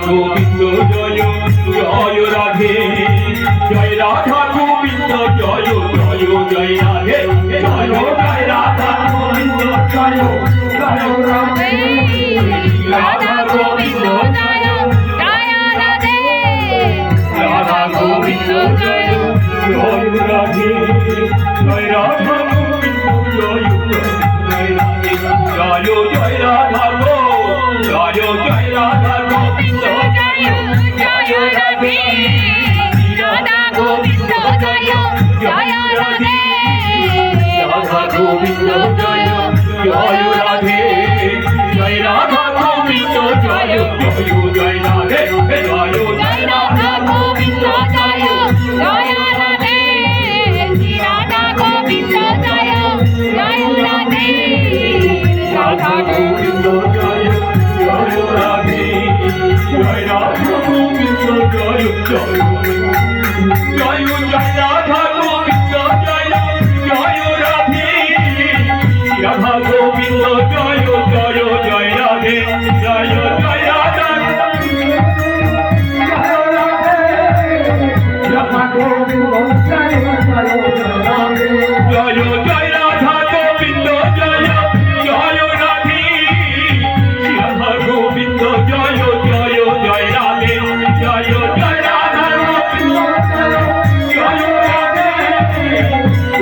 Govinda জয় জয় Radhe জয় Radha Govinda জয় জয় জয় Radhe জয় জয় Radha Govinda জয় জয় Radhe Radha Govinda জয় জয় Radhe Radha Govinda জয় জয় Radhe জয় Radha Govinda জয় জয় Radhe জয় জয় Radha গো জয় জয় Radha Govinda জয় জয় Radhe Radha Govinda জয় জয় Radhe Radha Govinda জয় জয় Radhe জয় Radha Govinda জয় জয় জয় Radhe জয় জয় Radha Govinda জয় জয় Radhe Radha Govinda জয় জয় Radhe Radha Govinda জয় জয় Radhe জয় Radha Govinda জয় জয় জয় জয় Radha Govinda জয় জয় Radhe Radha Govinda জয় জয় জয় Radhe জয় জয় Radha Radha Govinda জয় জয় জয় Radha Govinda জয় জয় Radhe Radha Govinda জয় জয় জয় Radhe জয় জয় Radha Govinda জয় Radhe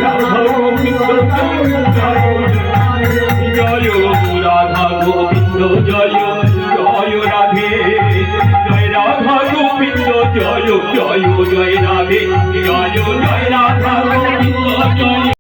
Radha Govinda জয় জয় Radha Govinda জয় জয় Radhe জয় Radha Govinda জয় জয় জয় Radhe জয় জয় Radha Govinda জয়